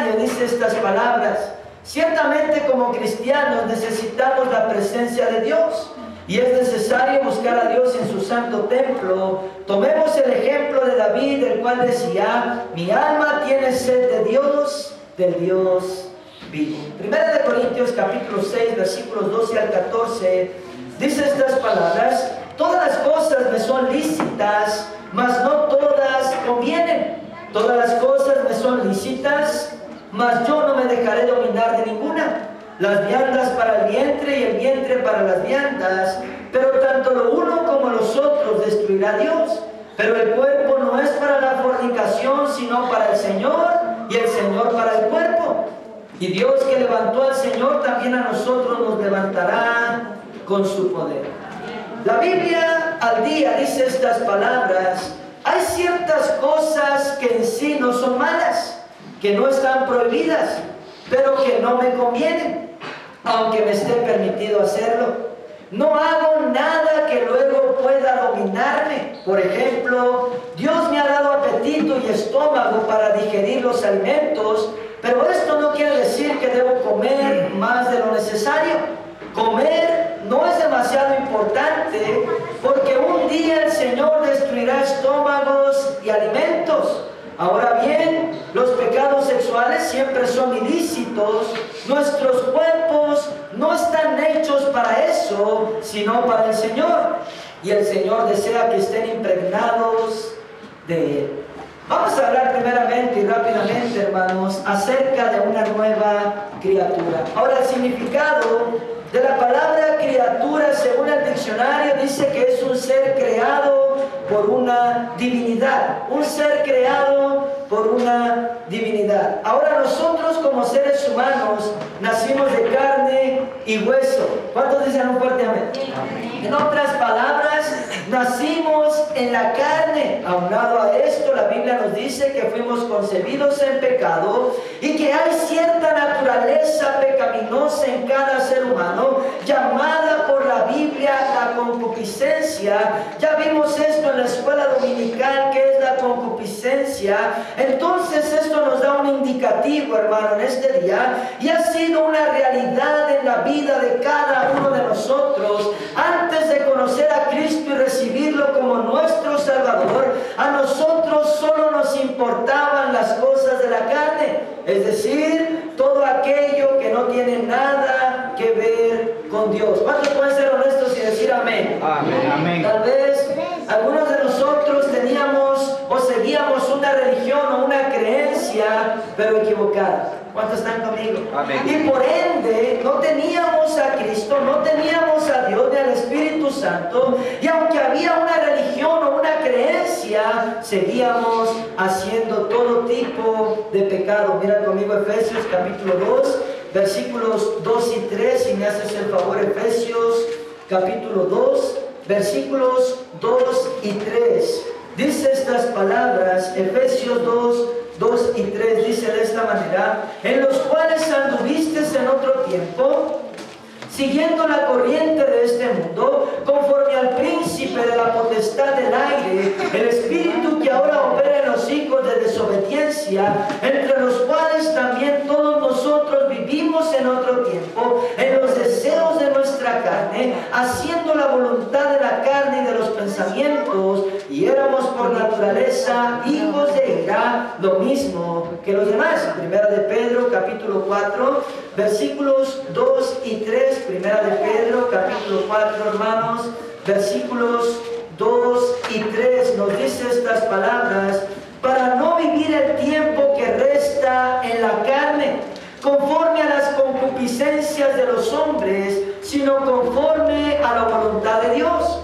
necesario, dice estas palabras. Ciertamente como cristianos necesitamos la presencia de Dios y es necesario buscar a Dios en su santo templo. Tomemos el ejemplo de David, el cual decía: mi alma tiene sed de Dios, del Dios vivo. Primera de Corintios capítulo 6 versículos 12 al 14 dice estas palabras: todas las cosas me son lícitas, mas no todas convienen. Todas las cosas me son lícitas, mas yo no me dejaré dominar de ninguna. Las viandas para el vientre y el vientre para las viandas, pero tanto lo uno como los otros destruirá Dios. Pero el cuerpo no es para la fornicación, sino para el Señor, y el Señor para el cuerpo. Y Dios que levantó al Señor, también a nosotros nos levantará con su poder. La Biblia al día dice estas palabras: hay ciertas cosas que en sí no son malas, que no están prohibidas, pero que no me convienen, aunque me esté permitido hacerlo. No hago nada que luego pueda dominarme. Por ejemplo, Dios me ha dado apetito y estómago para digerir los alimentos, pero esto no quiere decir que debo comer más de lo necesario. Comer no es demasiado importante, porque un día el Señor destruirá estómagos y alimentos. Ahora bien, los pecados sexuales siempre son ilícitos. Nuestros cuerpos no están hechos para eso, sino para el Señor. Y el Señor desea que estén impregnados de Él. Vamos a hablar primeramente y rápidamente, hermanos, acerca de una nueva criatura. Ahora, el significado de la palabra criatura, según el diccionario, dice que es un ser creado por una divinidad. Un ser creado por una divinidad. Ahora, nosotros como seres humanos nacimos de carne y hueso. ¿Cuántos dicen un fuerte amén? Amén. En otras palabras, nacimos en la carne. Aunado a esto, la Biblia nos dice que fuimos concebidos en pecado y que hay cierta naturaleza pecaminosa en cada ser humano, llamada por la Biblia la concupiscencia. Ya vimos esto en la escuela dominical, que es la concupiscencia. Entonces esto nos da un indicativo, hermano, en este día, y ha sido una realidad en la vida de cada uno de nosotros. Antes de conocer a Cristo y recibirlo como nuestro Salvador, a nosotros solo nos importaban las cosas de la carne, es decir, todo aquello que no tiene nada que ver con Dios. ¿Cuántos pueden ser honestos y decir amén? Amén, amén. Tal vez algunos de nosotros teníamos o seguíamos una religión o una creencia, pero equivocada. ¿Cuántos están conmigo? Amén. Y por ende no teníamos a Cristo, no teníamos a Dios ni al Espíritu Santo, y aunque había una religión o una creencia, seguíamos haciendo todo tipo de pecado. Mira conmigo Efesios capítulo 2 versículos 2 y 3, si me haces el favor. Efesios capítulo 2 versículos 2 y 3 dice estas palabras. Efesios 2 y 3 dice de esta manera: en los cuales anduviste en otro tiempo, siguiendo la corriente de este mundo, conforme al príncipe de la potestad del aire, el espíritu que ahora opera en los hijos de desobediencia, entre los cuales también todos nosotros vivimos en otro tiempo, en los deseos de nuestra carne, haciendo la voluntad de la carne y de los pensamientos, y éramos por naturaleza hijos de ira, lo mismo que los demás. Primera de Pedro capítulo 4 versículos 2 y 3. Primera de Pedro capítulo 4, hermanos, versículos 2 y 3 nos dice estas palabras: para no vivir el tiempo que resta en la carne, conforme a las concupiscencias de los hombres, sino conforme a la voluntad de Dios.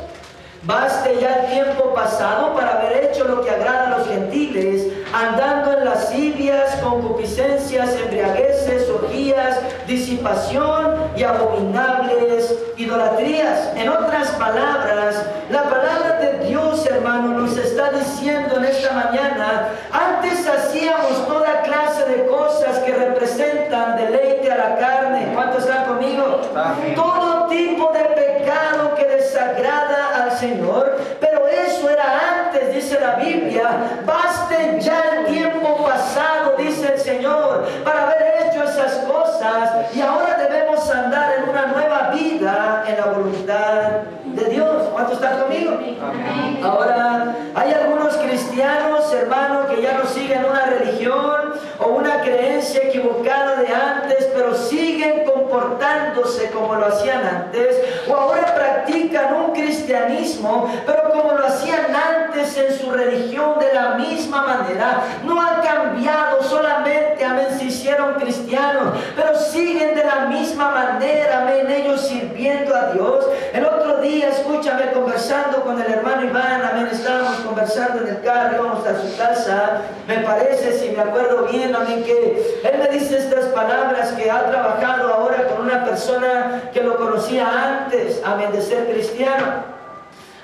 Baste ya el tiempo pasado para haber hecho lo que agrada a los gentiles, andando en lascivias, concupiscencias, embriagueces, orgías, disipación y abominables idolatrías. En otras palabras, la palabra de Dios, hermano, nos está diciendo en esta mañana: antes hacíamos toda clase de cosas que representan deleite a la carne. ¿Cuántos están conmigo? Amén. Todo tipo de pecado que desagrada al Señor, pero eso era antes, dice la Biblia. Baste ya el tiempo pasado, dice el Señor, para comportándose como lo hacían antes, o ahora practican un cristianismo, pero como lo hacían antes en su religión de la misma manera. No han cambiado, solamente, amén, se hicieron cristianos, pero siguen de la misma manera, amén, ellos sirviendo a Dios. El otro día, escúchame, conversando con el hermano Iván, amén, estábamos conversando en el carro, íbamos a su casa, me parece, si me acuerdo bien, amén, que él me dice estas palabras, que ha trabajado ahora con una persona que lo conocía antes, amén, de ser cristiano.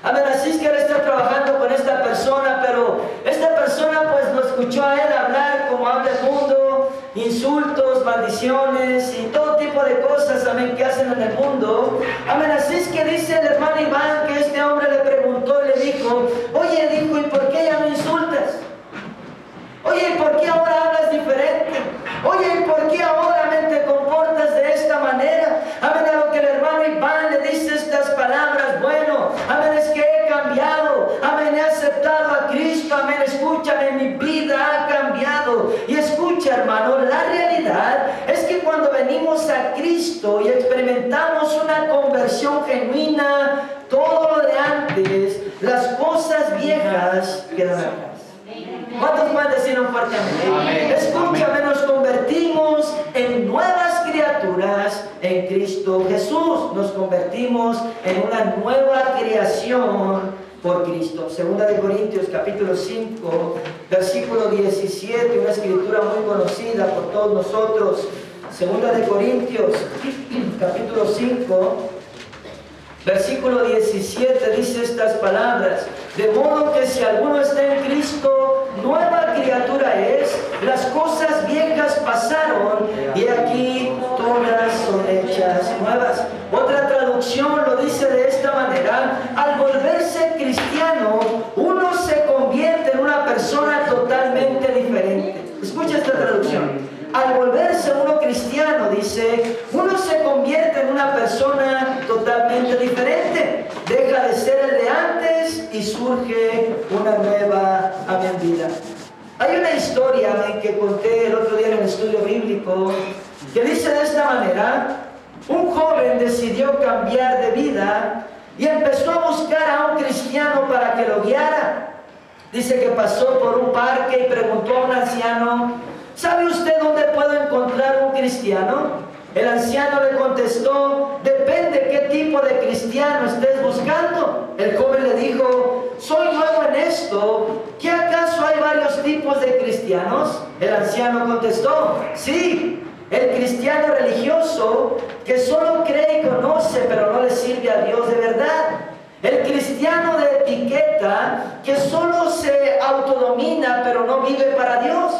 Amén, así es que él está trabajando con esta persona, pero esta persona pues lo escuchó a él hablar como habla el mundo, insultos, maldiciones y todo tipo de cosas, amén, que hacen en el mundo. Amén, así es que dice el hermano Iván que este hombre le preguntó y le dijo, oye, dijo, ¿y por qué ya no insultas? Oye, ¿y por qué ahora hablas diferente? Oye, ¿y por qué ahora, amén, te comportas de esta manera? Amén, a lo que el hermano Iván le dice estas palabras, bueno, amén, es que he cambiado, amén, he aceptado a Cristo, amén, escúchame, mi vida ha cambiado. Y escucha, hermano, la realidad es que cuando venimos a Cristo y experimentamos una conversión genuina, todo lo de antes, las cosas viejas quedan atrás. ¿Cuántos pueden decir un fuerte amén? Escúchame, nos convertimos en nuevas criaturas en Cristo Jesús. Nos convertimos en una nueva creación por Cristo. Segunda de Corintios capítulo 5, versículo 17, una escritura muy conocida por todos nosotros. Segunda de Corintios capítulo 5, versículo 17 dice estas palabras: de modo que si alguno está en Cristo, nueva criatura es, las cosas viejas pasaron y aquí todas son hechas nuevas. Otra traducción lo dice de esta manera: al volverse cristiano, uno se convierte en una persona totalmente diferente. Escucha esta traducción. Al volverse uno cristiano, dice, uno se convierte en una persona totalmente diferente. Deja de ser el de antes y surge una nueva, amén, vida. Hay una historia, amén, que conté el otro día en el estudio bíblico, que dice de esta manera: un joven decidió cambiar de vida y empezó a buscar a un cristiano para que lo guiara. Dice que pasó por un parque y preguntó a un anciano: ¿sabe usted dónde puedo encontrar un cristiano? El anciano le contestó: depende qué tipo de cristiano estés buscando. El joven le dijo: soy nuevo en esto, ¿qué acaso hay varios tipos de cristianos? El anciano contestó: sí, el cristiano religioso que solo cree y conoce pero no le sirve a Dios de verdad. El cristiano de etiqueta que solo se autodomina pero no vive para Dios.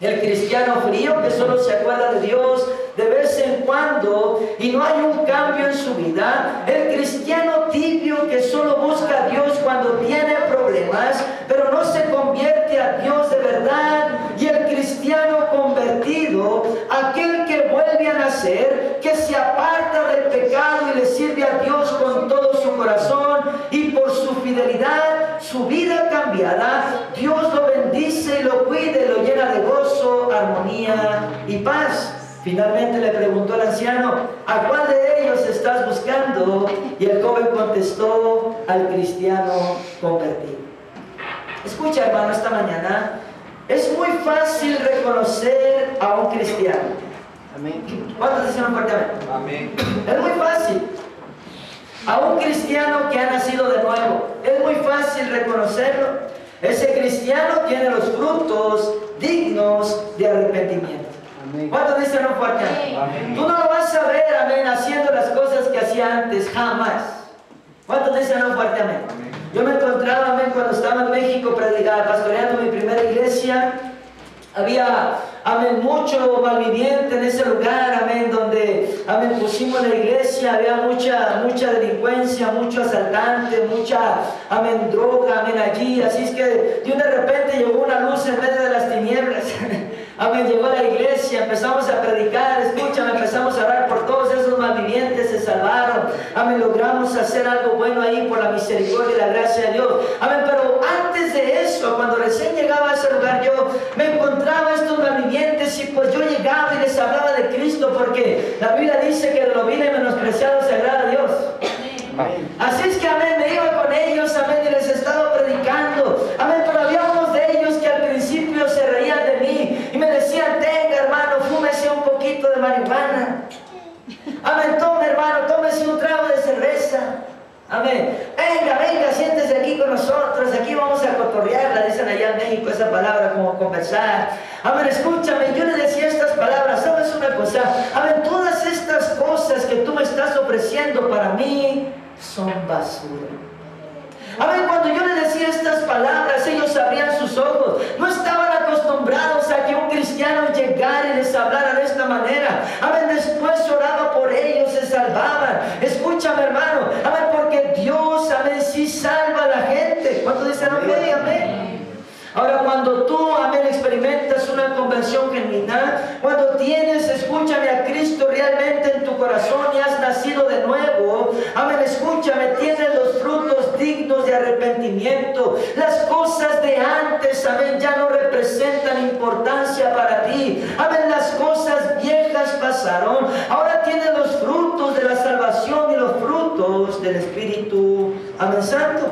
El cristiano frío que solo se acuerda de Dios de vez en cuando y no hay un cambio en su vida. El cristiano tibio que solo busca a Dios cuando tiene problemas, pero no se convierte a Dios de verdad. Y el cristiano convertido, aquel que vuelve a nacer, que se aparta del pecado y le sirve a Dios con todo su corazón, y por su fidelidad, su vida cambiada, Dios lo bendice y lo cuida y lo llena de gozo, armonía y paz. Finalmente le preguntó al anciano: ¿a cuál de ellos estás buscando? Y el joven contestó: al cristiano convertido. Escucha, hermano, esta mañana es muy fácil reconocer a un cristiano. Amén. ¿Cuántos dicen fuerte amén? Amén. Es muy fácil. A un cristiano que ha nacido de nuevo, es muy fácil reconocerlo. Ese cristiano tiene los frutos dignos de arrepentimiento. ¿Cuántos dicen un fuerte amén? Tú no lo vas a ver, amén, haciendo las cosas que hacía antes, jamás. ¿Cuántos dicen un fuerte amén? Yo me encontraba, amén, cuando estaba en México pastoreando mi primera iglesia. Había, amén, mucho malviviente en ese lugar, amén, donde, amén, pusimos la iglesia. Había mucha delincuencia, mucho asaltante, mucha, amén, droga, amén, allí. Así es que de repente llegó una luz en medio de las tinieblas. Amén, llegó a la iglesia, empezamos a predicar, escúchame, empezamos a orar por todos esos malvivientes, se salvaron. Amén, logramos hacer algo bueno ahí por la misericordia y la gracia de Dios. Amén, pero antes de eso, cuando recién llegaba a ese lugar, yo me encontraba estos malvivientes y pues yo llegaba y les hablaba de Cristo porque la Biblia dice que de lo vil y menospreciado se agrada a Dios. Así es que, amén, me iba con ellos, amén, y les estaba predicando, amén, pero había unos de ellos que al principio se reían de mí y me decían: tenga, hermano, fúmese un poquito de marihuana. Amén, tome, hermano, tómese un trago de cerveza. Amén, venga, siéntese aquí con nosotros, aquí vamos a cotorrearla, dicen allá en México esa palabra, como conversar. Amén, escúchame, yo le decía estas palabras: ¿sabes una cosa? Amén, todas estas cosas que tú me estás ofreciendo para mí son basura. Amén, cuando yo le decía estas palabras, ellos abrían sus ojos. No estaban acostumbrados a que un cristiano llegara y les hablara de esta manera. Amén, después oraba por ellos, se salvaban. Escúchame, hermano, amén, porque Dios, amén, sí salva a la gente. ¿Cuántos dicen amén? Amén. Ahora, cuando tú, amén, experimentas una conversión genuina, cuando tienes, escúchame, a Cristo realmente en tu corazón y has nacido de nuevo, amén, escúchame, tienes los frutos dignos de arrepentimiento. Las cosas de antes, amén, ya no representan importancia para ti. Amén, las cosas viejas pasaron. Ahora tienes los frutos de la salvación y los frutos del Espíritu, amén, Santo.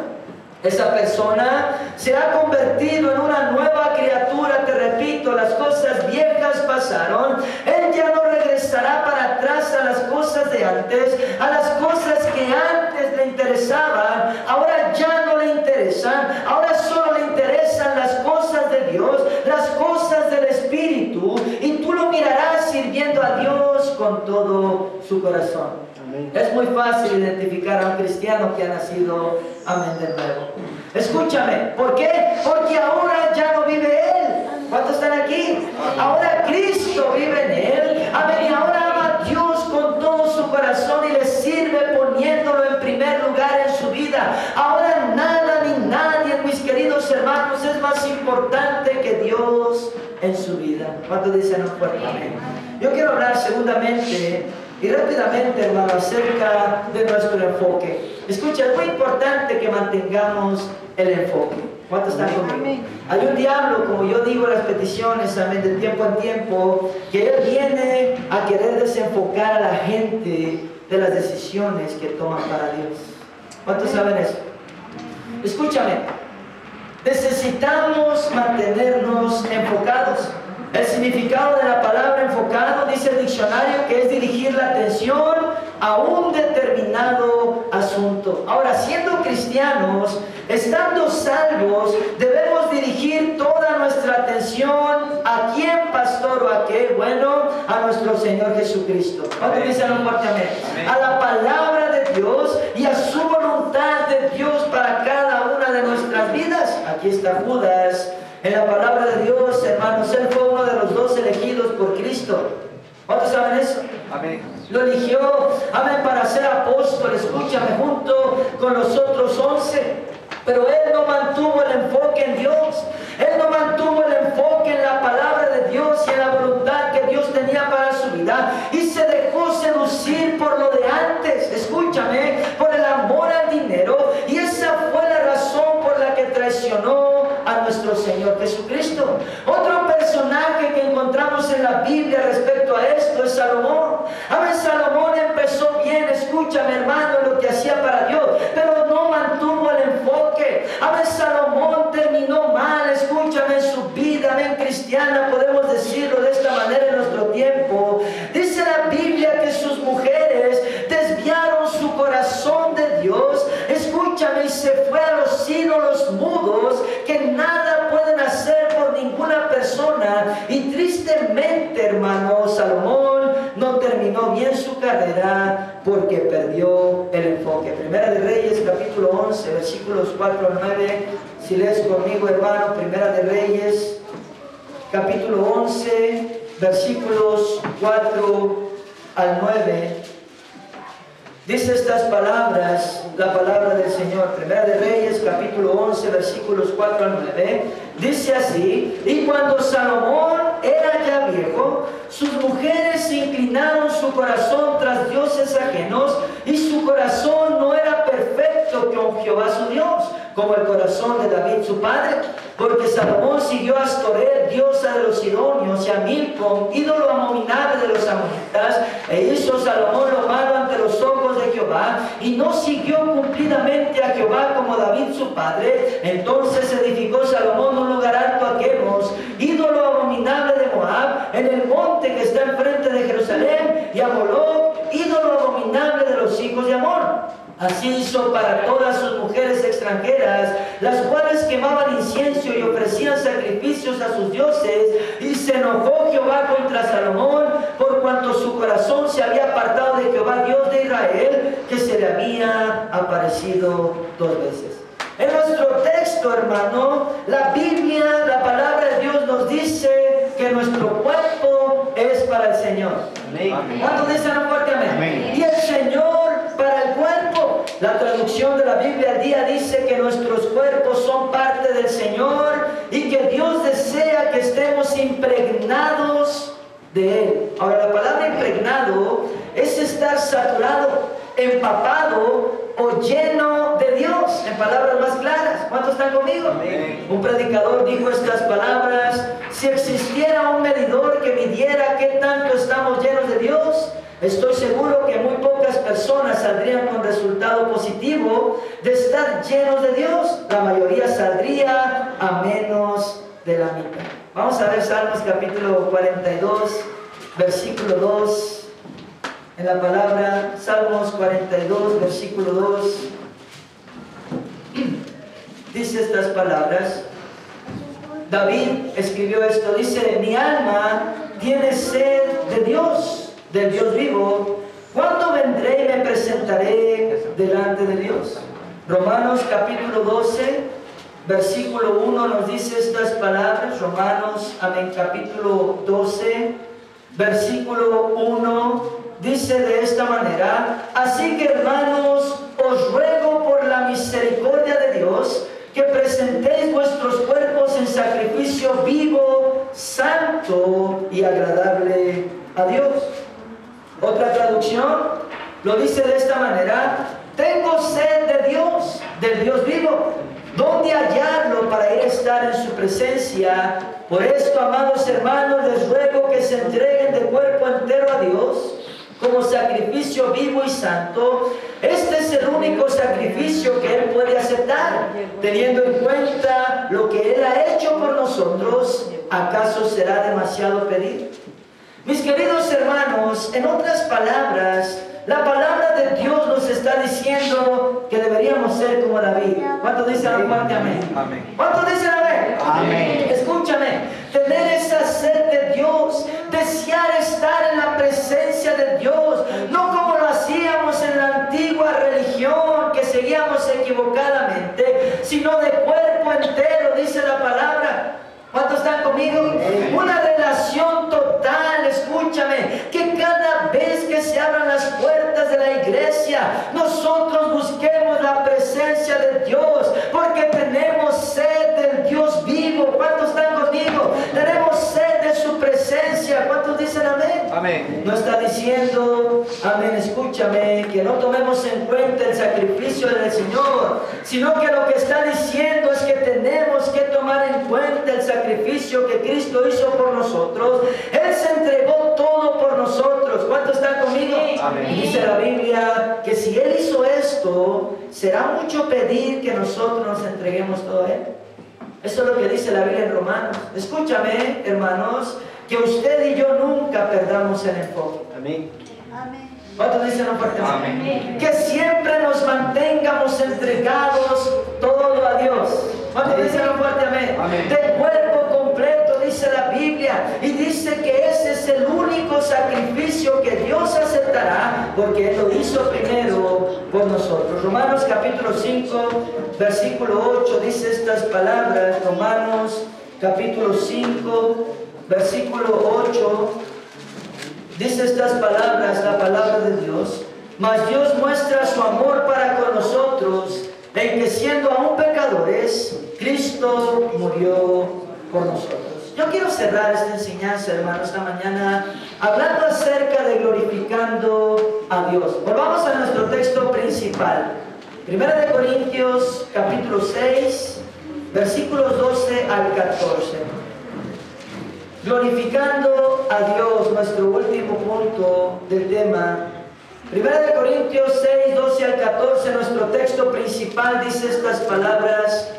Esa persona se ha convertido en una nueva criatura. Te repito, las cosas viejas pasaron. Él ya no regresará para atrás a las cosas de antes, a las cosas que antes le interesaban. Ahora ya no le interesan. Ahora solo le interesan las cosas de Dios, las cosas del Espíritu. Y tú lo mirarás sirviendo a Dios con todo su corazón. Es muy fácil identificar a un cristiano que ha nacido, amén, de nuevo. Escúchame, ¿por qué? Porque ahora ya no vive él. ¿Cuántos están aquí? Ahora Cristo vive en él. Amén, y ahora ama a Dios con todo su corazón y le sirve poniéndolo en primer lugar en su vida. Ahora nada ni nadie, mis queridos hermanos, es más importante que Dios en su vida. ¿Cuántos dicen un fuerte amén? Yo quiero hablar segundamente y rápidamente, hermano, acerca de nuestro enfoque. Escucha, es muy importante que mantengamos el enfoque. ¿Cuántos están conmigo? Hay un diablo, como yo digo en las peticiones, amén, de tiempo en tiempo, que él viene a querer desenfocar a la gente de las decisiones que toman para Dios. ¿Cuántos saben eso? Escúchame, necesitamos mantenernos enfocados. El significado de la palabra enfocado, dice el diccionario, que es dirigir la atención a un determinado asunto. Ahora, siendo cristianos, estando salvos, debemos dirigir toda nuestra atención ¿a quién, pastor, o a qué? Bueno, a nuestro Señor Jesucristo. ¿Cuántos dicen un fuerte amén? A la palabra de Dios y a su voluntad de Dios para cada una de nuestras vidas. Aquí está Judas. En la palabra de Dios, hermanos, él fue uno de los 2 elegidos por Cristo. ¿Cuántos saben eso? Amén. Lo eligió, amén, para ser apóstol, escúchame, junto con los otros 11. Pero él no mantuvo el enfoque en Dios. Él no mantuvo el enfoque en la palabra de Dios y en la voluntad que Dios tenía para su vida. Y se dejó seducir por lo de antes, escúchame, por el amor al dinero. Y esa fue la razón por la que traicionó a nuestro Señor Jesucristo. Otro personaje que encontramos en la Biblia respecto a esto es Salomón. Amén, Salomón empezó bien, escúchame, hermano, lo que hacía para Dios, pero no mantuvo el enfoque. Amén, Salomón terminó mal, escúchame, en su vida, amén, cristiana, podemos decirlo de esta manera en nuestro tiempo. Dice la Biblia que sus mujeres desviaron su corazón de Dios, escúchame, y se fue a los ídolos mudos que nada pueden hacer por ninguna persona. Y tristemente, hermano, Salomón no terminó bien su carrera porque perdió el enfoque. Primera de Reyes, capítulo 11, versículos 4 al 9. Si lees conmigo, hermano, Primera de Reyes, capítulo 11, versículos 4 al 9. Dice estas palabras, la palabra del Señor. Primera de Reyes, capítulo 11, versículos 4 al 9. Dice así: y cuando Salomón era ya viejo, sus mujeres se inclinaron su corazón tras dioses ajenos, y su corazón no era perfecto con Jehová su Dios, como el corazón de David su padre. porque Salomón siguió a Astoreth, diosa de los sidonios, y a Milcom, ídolo abominable de los amonitas, e hizo Salomón lo malo ante los ojos de Jehová, y no siguió cumplidamente a Jehová como David su padre. Entonces edificó Salomón un lugar alto a Quemos, ídolo abominable de Moab, en el monte que está enfrente de Jerusalén, y a Moloc, ídolo abominable de los hijos de Amón. Así hizo para todas sus mujeres extranjeras, las cuales quemaban incienso y ofrecían sacrificios a sus dioses, y se enojó Jehová contra Salomón, por cuanto su corazón se había apartado de Jehová, Dios de Israel, que se le había aparecido 2 veces. En nuestro texto, hermano, la Biblia, la palabra de Dios nos dice que nuestro cuerpo es para el Señor. Amén. ¿Cuántos dicen fuerte amén? Amén? Y el Señor para el cuerpo. La traducción de la Biblia al día dice que nuestros cuerpos son parte del Señor y que Dios desea que estemos impregnados de Él. Ahora, la palabra impregnado es estar saturado, empapado o lleno de Dios, en palabras más claras. ¿Cuántos están conmigo? Amén. Un predicador dijo estas palabras: si existiera un medidor que midiera qué tanto estamos llenos de Dios, estoy seguro que muy pocas personas saldrían con resultado positivo de estar llenos de Dios. La mayoría saldría a menos de la mitad. Vamos a ver Salmos capítulo 42, versículo 2. En la palabra, Salmos 42, versículo 2, dice estas palabras. David escribió esto, dice: mi alma tiene sed de Dios, del Dios vivo. ¿Cuándo vendré y me presentaré delante de Dios? Romanos capítulo 12, versículo 1 nos dice estas palabras. Romanos, amén, capítulo 12, versículo 1. Dice de esta manera: así que, hermanos, os ruego por la misericordia de Dios que presentéis vuestros cuerpos en sacrificio vivo, santo y agradable a Dios. Otra traducción lo dice de esta manera: tengo sed de Dios, del Dios vivo. ¿Dónde hallarlo para ir a estar en su presencia? Por esto, amados hermanos, les ruego que se entreguen de cuerpo entero a Dios como sacrificio vivo y santo. Este es el único sacrificio que Él puede aceptar, teniendo en cuenta lo que Él ha hecho por nosotros. ¿Acaso será demasiado pedir? Mis queridos hermanos, en otras palabras, la palabra de Dios nos está diciendo que deberíamos ser como David. ¿Cuántos dicen amén? Amén. ¿Cuántos dicen amén? Amén. Escúchame, tener esa sed de Dios, desear estar en la presencia de Dios, no como lo hacíamos en la antigua religión, que seguíamos equivocadamente, sino de cuerpo entero, dice la palabra. ¿Cuántos están conmigo? Una relación total, escúchame, que cada vez que se abran las puertas de la iglesia, nosotros busquemos la presencia de Dios, porque tenemos sed del Dios vivo. ¿Cuántos están conmigo? Tenemos sed de su presencia. ¿Cuántos dicen amén? Amén. No está diciendo, amén, escúchame, que no tomemos en cuenta el sacrificio del Señor, sino que lo que está diciendo es que tenemos que tomar en cuenta el sacrificio que Cristo hizo por nosotros. Él se entregó todo por nosotros. ¿Cuántos están conmigo? Amén. Y dice la Biblia que si Él hizo esto, será mucho pedir que nosotros nos entreguemos todo a Él. Eso es lo que dice la Biblia en Romanos. Escúchame, hermanos, que usted y yo nunca perdamos el enfoque. Amén. Amén. ¿Cuántos dicen fuertemente? Amén. Que siempre nos mantengamos entregados todo a Dios. ¿Cuántos dicen fuertemente? Amén. De cuerpo completo, dice la Biblia, y dice que ese es el único sacrificio que Dios aceptará, porque Él lo hizo primero por nosotros. Romanos capítulo 5, versículo 8 dice estas palabras. Romanos capítulo 5, versículo 8 dice estas palabras, la palabra de Dios: mas Dios muestra su amor para con nosotros, en que siendo aún pecadores, Cristo murió por nosotros. Yo quiero cerrar esta enseñanza, hermanos, esta mañana, hablando acerca de glorificando a Dios. Volvamos a nuestro texto principal. 1 Corintios, capítulo 6, versículos 12 al 14. Glorificando a Dios, nuestro último punto del tema. 1 Corintios 6, 12 al 14, nuestro texto principal dice estas palabras: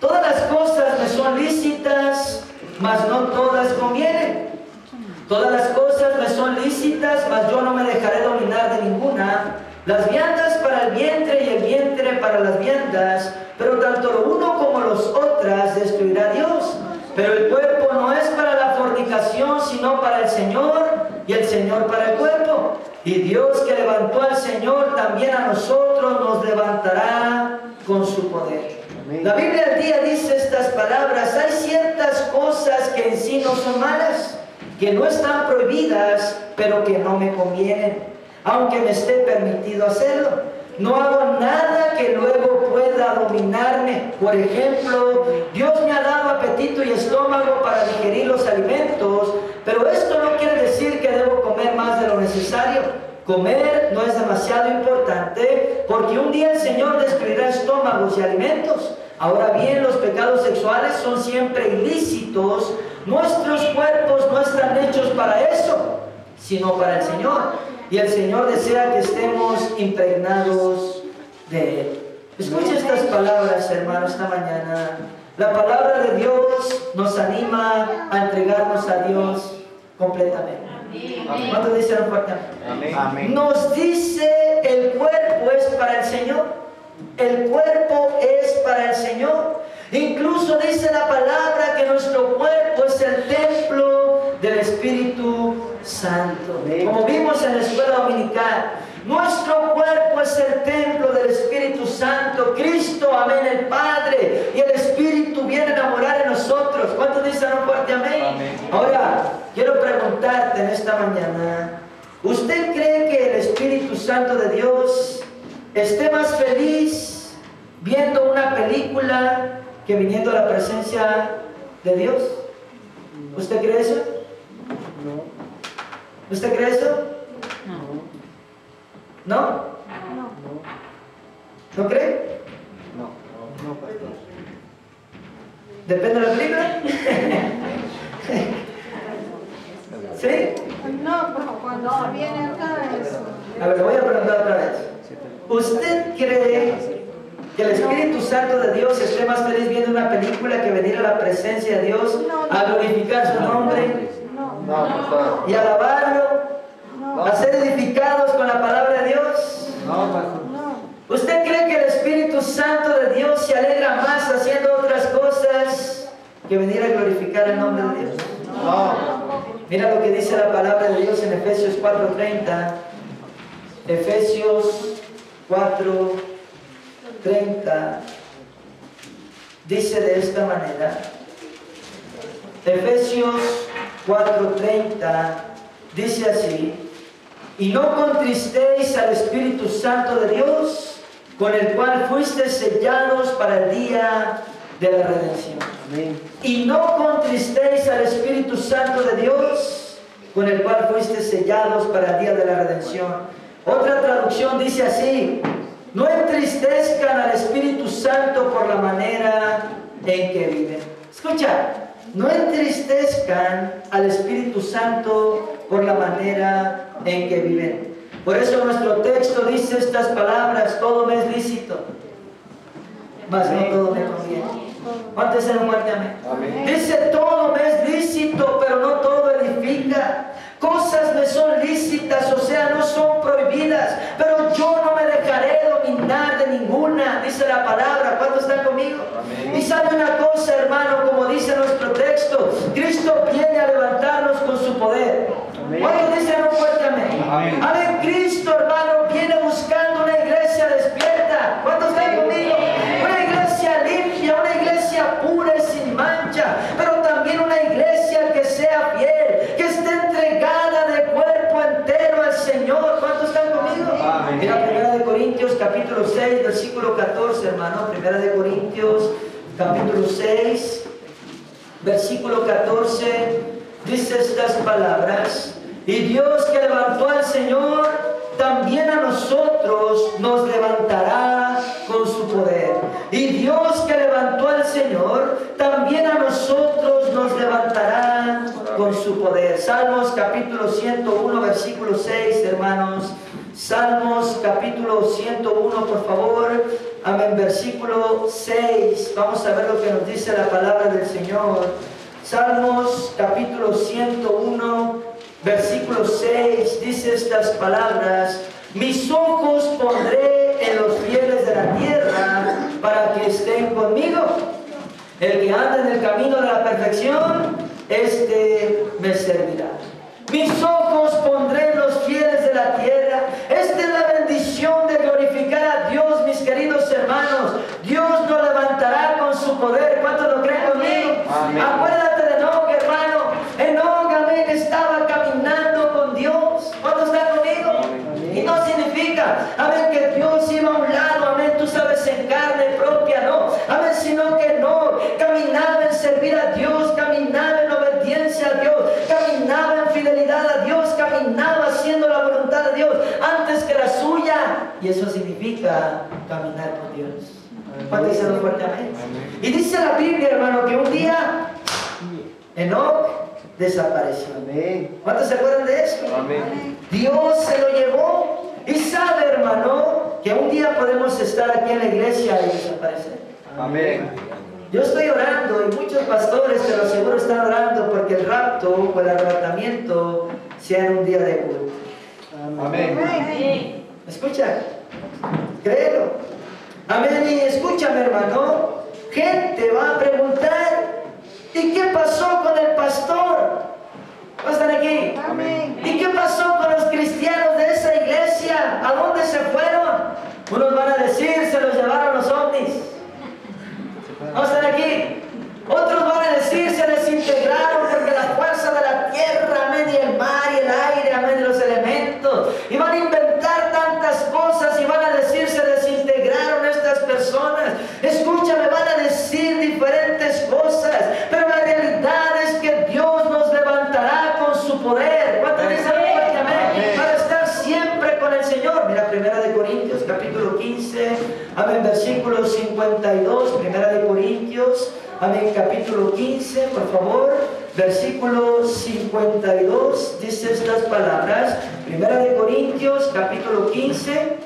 todas las cosas me son lícitas, mas no todas convienen. Todas las cosas me son lícitas, mas yo no me dejaré dominar de ninguna. Las viandas para el vientre y el vientre para las viandas, pero tanto lo uno como los otras destruirá Dios. Pero el cuerpo no es para la fornicación, sino para el Señor, y el Señor para el cuerpo. Y Dios, que levantó al Señor, también a nosotros nos levantará con su poder. Amén. La Biblia al día dice estas palabras: hay ciertas cosas que en sí no son malas, que no están prohibidas, pero que no me convienen, aunque me esté permitido hacerlo. No hago nada que luego pueda dominarme. Por ejemplo, Dios me ha dado apetito y estómago para digerir los alimentos, pero esto no quiere decir que debo comer más de lo necesario. Comer no es demasiado importante, porque un día el Señor destruirá estómagos y alimentos. Ahora bien, los pecados sexuales son siempre ilícitos. Nuestros cuerpos no están hechos para eso, sino para el Señor. Y el Señor desea que estemos impregnados de Él. Escuche estas palabras, hermanos, esta mañana. La palabra de Dios nos anima a entregarnos a Dios completamente. ¿Cuántos dicen fuertemente? Amén. Nos dice: el cuerpo es para el Señor. El cuerpo es para el Señor. Incluso dice la palabra que nuestro cuerpo es el templo del Espíritu Santo. Como vimos en la escuela dominical, nuestro cuerpo es el templo del Espíritu Santo. Cristo, amén, el Padre y el Espíritu vienen a morar en nosotros. ¿Cuántos dicen un fuerte amén? Amén. Ahora, quiero preguntarte en esta mañana: ¿usted cree que el Espíritu Santo de Dios esté más feliz viendo una película que viniendo a la presencia de Dios? ¿Usted cree eso? No. ¿Usted cree eso? No. ¿No? No. ¿No cree? No. No, pastor. ¿Depende de la película? ¿Sí? No, pero cuando se viene acá eso. A ver, le voy a preguntar otra vez. ¿Usted cree que el Espíritu Santo de Dios esté más feliz viendo una película que venir a la presencia de Dios a glorificar su nombre y alabarlo, a ser edificados con la palabra de Dios? ¿Usted cree que el Espíritu Santo de Dios se alegra más haciendo otras cosas que venir a glorificar el nombre de Dios? Mira lo que dice la palabra de Dios en Efesios 4:30. Efesios 4:30 dice de esta manera. Efesios 4:30 dice así: y no contristéis al Espíritu Santo de Dios, con el cual fuisteis sellados para el día de la redención. Amén. Y no contristéis al Espíritu Santo de Dios, con el cual fuisteis sellados para el día de la redención. Otra traducción dice así: no entristezcan al Espíritu Santo por la manera en que viven. Escucha, no entristezcan al Espíritu Santo por la manera en que viven. Por eso nuestro texto dice estas palabras: todo me es lícito, mas no todo me conviene. ¿Cuántos se lo fuerte amén? Amén? Dice: todo me es lícito, pero no todo edifica. Cosas me son lícitas, o sea, no son prohibidas, pero yo no me dejaré dominar de ninguna, dice la palabra. ¿Cuántos están conmigo? Amén. Y sabe una cosa, hermano, como dice nuestro texto, Cristo viene a levantarnos con su poder. ¿Cuántos dicen un fuerte amén? Amén. Amén. Cristo, hermano, viene buscando una iglesia despierta. ¿Cuántos están conmigo? Una iglesia limpia, una iglesia pura y sin mancha, pero también una iglesia que sea fiel, que esté entregada de cuerpo entero al Señor. ¿Cuántos están conmigo? Amén. Mira 1 Corintios capítulo 6 versículo 14, hermano. 1 Corintios capítulo 6 versículo 14 dice estas palabras: y Dios, que levantó al Señor, también a nosotros nos levantará con su poder. Y Dios que levantó al Señor, también a nosotros nos levantará con su poder. Salmos capítulo 101, versículo 6, hermanos. Salmos capítulo 101, por favor. Amén, versículo 6. Vamos a ver lo que nos dice la palabra del Señor. Salmos capítulo 101, versículo 6. Dice estas palabras: mis ojos pondré en los fieles de la tierra para que estén conmigo. El que anda en el camino de la perfección, este me servirá. Mis ojos pondré en los fieles de la tierra. Esta es la bendición de glorificar a Dios, mis queridos hermanos. Dios nos levantará con su poder. ¿Cuántos lo creen conmigo? Amén. Acuérdate de Enoc, hermano. Enoc, amén, estaba caminando con Dios. ¿Cuántos están conmigo? Amén. Y no significa, amén, que Dios iba a un lado, amén, tú sabes, en carne propia, no. Amén, sino que no. Caminaba en servir a Dios, caminaba en obediencia a Dios, caminaba en fidelidad a Dios, caminaba haciendo la voluntad de Dios antes que la suya. Y eso significa caminar con Dios. ¿Cuánto dicen fuerte amén? Y dice la Biblia, hermano, que un día Enoc desapareció. Amén. ¿Cuántos se acuerdan de eso? Amén. Dios se lo llevó. Y sabe, hermano, que un día podemos estar aquí en la iglesia y desaparecer. Amén. Yo estoy orando y muchos pastores, te lo aseguro, están orando porque el rapto o el arrebatamiento sea en un día de culto. Amén. Escucha, créelo. Amén. Y escúchame, hermano. Gente va a preguntar: ¿y qué pasó con el pastor? ¿Están aquí? Amén. ¿Y qué pasó con los cristianos de esa iglesia? ¿A dónde se fueron? Unos van a decir: se los llevaron los ovnis. ¿Vamos a estar aquí? Otros van a decir: se desintegraron porque la fuerza de la tierra, amén, y el mar y el aire, amén, y los elementos. Y van a inventar tantas cosas y van a decir: se desintegraron estas personas. Escúchame, van a decir diferentes cosas, pero la realidad es que Dios nos levantará con su poder. ¿Cuántos dicen fuerte amén? Para estar siempre con el Señor. Mira, 1 Corintios capítulo 15, amén, versículo 52. 1 Corintios, amén, capítulo 15, por favor, versículo 52, dice estas palabras. 1 Corintios, capítulo 15,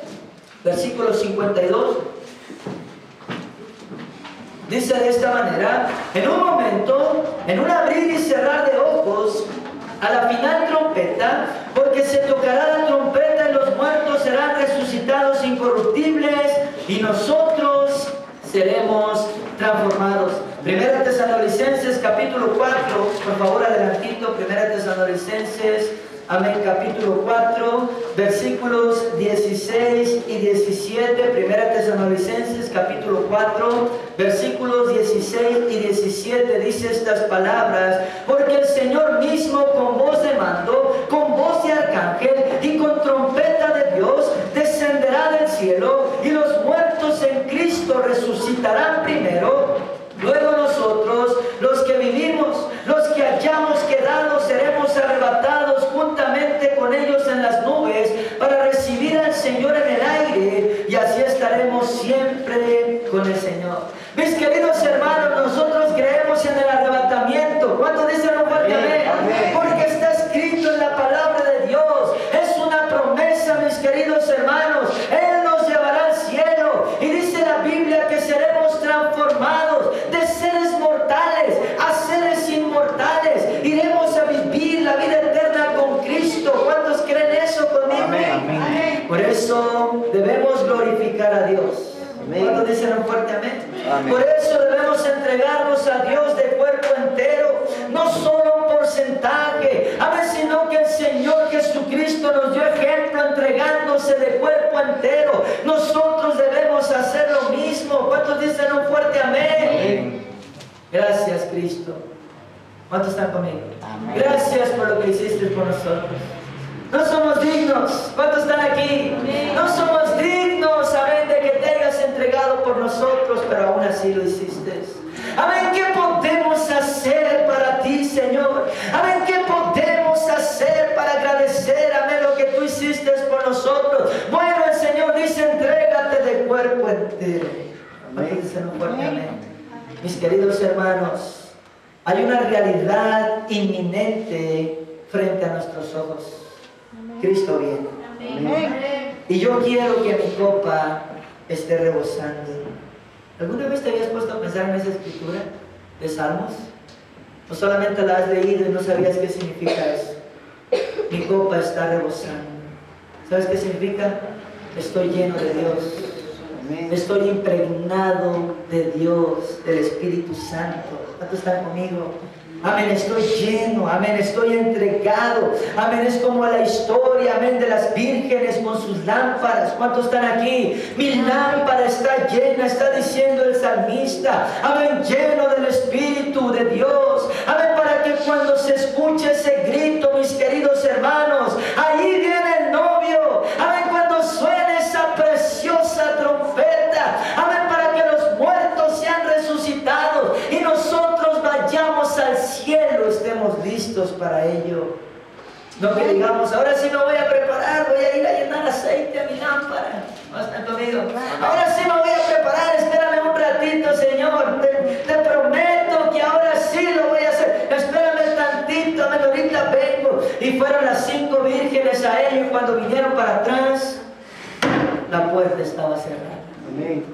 versículo 52. Dice de esta manera: en un momento, en un abrir y cerrar de ojos, a la final trompeta, porque se tocará la trompeta y los muertos serán resucitados incorruptibles y nosotros seremos transformados. 1 Tesalonicenses capítulo 4, por favor, adelantito. 1 Tesalonicenses, amén, capítulo 4, versículos 16 y 17. 1 Tesalonicenses capítulo 4, versículos 16 y 17, dice estas palabras: porque el Señor mismo, con voz de mando, con voz de arcángel y con trompeta de Dios, descenderá del cielo, y los muertos en Cristo resucitarán primero. Luego nosotros, los que vivimos, los que hayamos quedado, seremos arrebatados juntamente con ellos en las nubes para recibir al Señor en el aire, y así estaremos siempre con el Señor. Mis queridos hermanos, nosotros creemos en el arrebatamiento. ¿Cuántos dicen un fuerte amén? Porque está escrito en la palabra de Dios. Es una promesa, mis queridos hermanos. Él nos llevará al cielo, y dice la Biblia que seremos transformados de seres mortales a seres inmortales. Iremos a vivir la vida eterna con Cristo. ¿Cuántos creen eso conmigo? Amén. Por eso debemos glorificar a Dios. ¿Cuántos dicen un fuerte amén? Amén. Por eso debemos entregarnos a Dios de cuerpo entero, no solo un porcentaje, amén, sino que el Señor Jesucristo nos dio ejemplo entregándose de cuerpo entero. Nosotros debemos hacer lo mismo. ¿Cuántos dicen un fuerte amén? Amén. Gracias, Cristo. ¿Cuántos están conmigo? Amén. Gracias por lo que hiciste por nosotros. No somos dignos. ¿Cuántos están aquí? No somos dignos, amén, de que te hayas entregado por nosotros, pero aún así lo hiciste. Amén. ¿Qué podemos hacer para ti, Señor? Amén. ¿Qué podemos hacer para agradecer, amén, lo que tú hiciste por nosotros? Bueno, el Señor dice: entrégate de cuerpo entero. Amén. dicen un fuerte amén? Mis queridos hermanos, hay una realidad inminente frente a nuestros ojos. Cristo viene. Y yo quiero que mi copa esté rebosando. ¿Alguna vez te habías puesto a pensar en esa escritura de Salmos? ¿O solamente la has leído y no sabías qué significa eso? Mi copa está rebosando. ¿Sabes qué significa? Estoy lleno de Dios. Estoy impregnado de Dios, del Espíritu Santo. ¿Cuántos están conmigo? Amén, estoy lleno, amén, estoy entregado, amén, es como la historia, amén, de las vírgenes con sus lámparas. ¿Cuántos están aquí? Mi lámpara está llena, está diciendo el salmista, amén, lleno del Espíritu de Dios, amén, para que cuando se escuche ese grito, mis queridos hermanos, ahí viene el novio, amén, cuando suene esa preciosa trompeta, amén, para que los muertos sean resucitados y nosotros vayamos al cielo, estemos listos para ello. No que digamos, ahora sí me voy a preparar, voy a ir a llenar aceite a mi lámpara. ¿No están conmigo? Ahora sí me voy a preparar, espérame un ratito, Señor. Te prometo que ahora sí lo voy a hacer. Espérame tantito, amén, ahorita vengo. Y fueron las 5 vírgenes a ellos, cuando vinieron para atrás, la puerta estaba cerrada. Amén.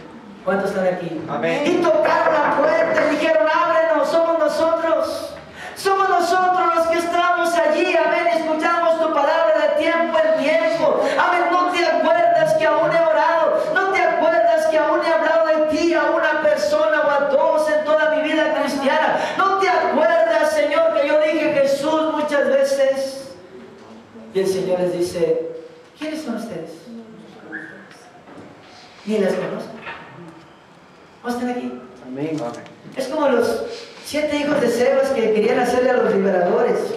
¿Cuántos están aquí? Amén. Y tocaron la puerta y dijeron, ábrenos, somos nosotros. Somos nosotros los que estamos allí, amén, escuchamos tu palabra de tiempo en tiempo, amén, no te acuerdas que aún he orado, no te acuerdas que aún he hablado de ti a una persona o a dos en toda mi vida cristiana, no te acuerdas, Señor, que yo dije Jesús muchas veces. Y el Señor les dice, ¿quiénes son ustedes? Ni las conozco. ¿No están aquí? Amén. Es como los 7 hijos de Sebas que querían hacerle a los liberadores.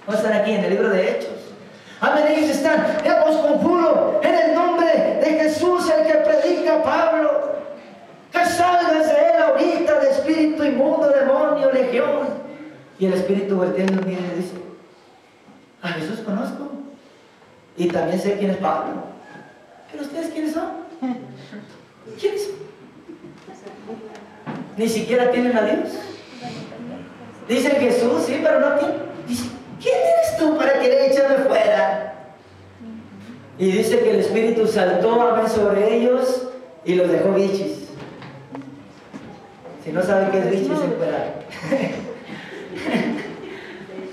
¿No están aquí en el libro de Hechos? Amén, ellos están, os conjuro en el nombre de Jesús, el que predica Pablo, que salgas de él ahorita, de espíritu inmundo, demonio, legión. Y el espíritu volteando mira y dice, a Jesús conozco y también sé quién es Pablo, pero ustedes quiénes son. ¿Quiénes son? Ni siquiera tienen a Dios. Dicen Jesús, sí, pero no tienen. Dice, ¿quién eres tú para querer echarme fuera? Y dice que el Espíritu saltó, amén, sobre ellos y los dejó bichis. Si no saben qué es bichis, es encuerar.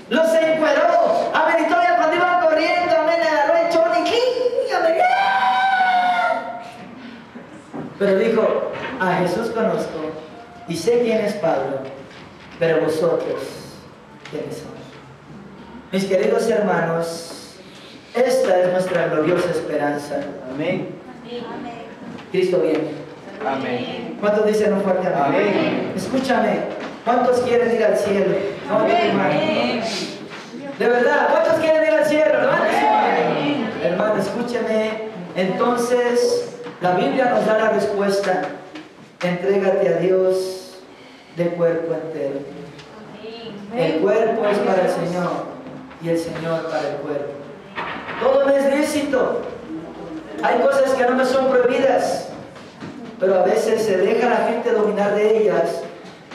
Los encueró, amén, y todavía cuando iban corriendo, amén, agarró el chón y amén. Pero dijo, a Jesús conozco y sé quién es Pablo, pero vosotros, ¿quiénes son? Mis queridos hermanos, esta es nuestra gloriosa esperanza. Amén. Cristo viene. Amén. ¿Cuántos dicen un fuerte amén? Amén. Escúchame, ¿cuántos quieren ir al cielo? No, Amén. de verdad, ¿cuántos quieren ir al cielo? Amén. Hermano, escúchame. Entonces, la Biblia nos da la respuesta. Entrégate a Dios de cuerpo entero. El cuerpo es para el Señor y el Señor para el cuerpo. Todo me es lícito. Hay cosas que no me son prohibidas, pero a veces se deja a la gente dominar de ellas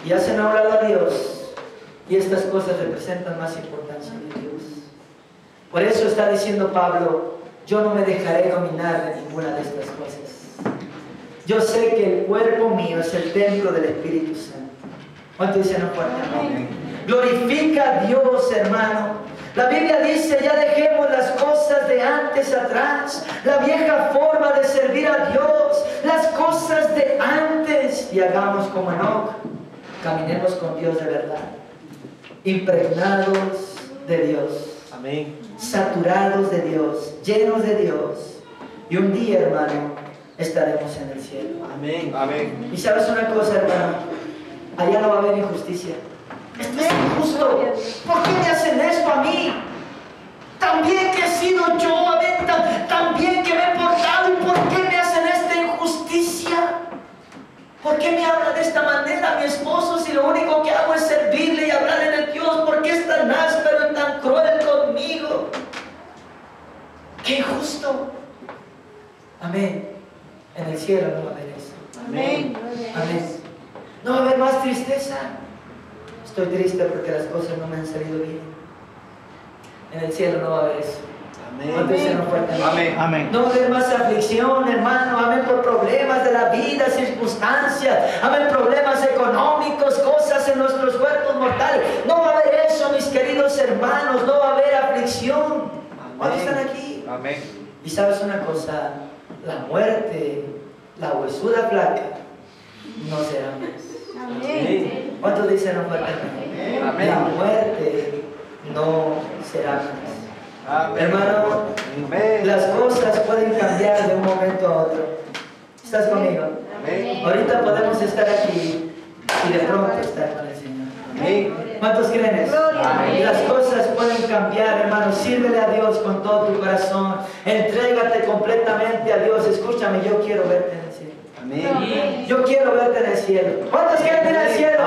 y hacen a un lado a Dios, y estas cosas representan más importancia de Dios. Por eso está diciendo Pablo, yo no me dejaré dominar de ninguna de estas cosas. Yo sé que el cuerpo mío es el templo del Espíritu Santo. ¿Cuánto dicen un fuerte amén? Glorifica a Dios, hermano. La Biblia dice, ya dejemos las cosas de antes atrás, la vieja forma de servir a Dios, las cosas de antes, y hagamos como Enoc, caminemos con Dios de verdad, impregnados de Dios. Amén. Saturados de Dios, llenos de Dios, y un día, hermano, estaremos en el cielo. Amén. Amén. Y sabes una cosa, hermano, allá no va a haber injusticia. Esto es injusto. ¿Por qué me hacen esto a mí? También que he sido yo, amén, también que me he portado, ¿y por qué me hacen esta injusticia? ¿Por qué me habla de esta manera mi esposo si lo único que hago es servirle y hablarle de Dios? ¿Por qué es tan áspero y tan cruel conmigo? ¡Qué injusto! Amén. En el cielo no va a haber eso. Amén. Amén. No va a haber más tristeza. Estoy triste porque las cosas no me han salido bien. En el cielo no va a haber eso. ¿Cuántos dicen no fuerte? Amén. Amén. No va a haber más aflicción, hermano. Amén, por problemas de la vida, circunstancias. Amén, problemas económicos, cosas en nuestros cuerpos mortales. No va a haber eso, mis queridos hermanos. No va a haber aflicción. ¿Cuántos están aquí? Amén. Y sabes una cosa, la muerte, la huesuda flaca, no será más. Amén. ¿Cuántos dicen no fuerte? Amén. La muerte no será más. Amén. Hermano, Amén. las cosas pueden cambiar de un momento a otro. ¿Estás conmigo? Amén. Ahorita podemos estar aquí y de pronto estar con el Señor. Amén. ¿Cuántos creen eso? Amén. Las cosas pueden cambiar, hermano. Sírvele a Dios con todo tu corazón. Entrégate completamente a Dios. Escúchame, yo quiero verte en el cielo. Amén. Yo quiero verte en el cielo. ¿Cuántos quieren ir al cielo?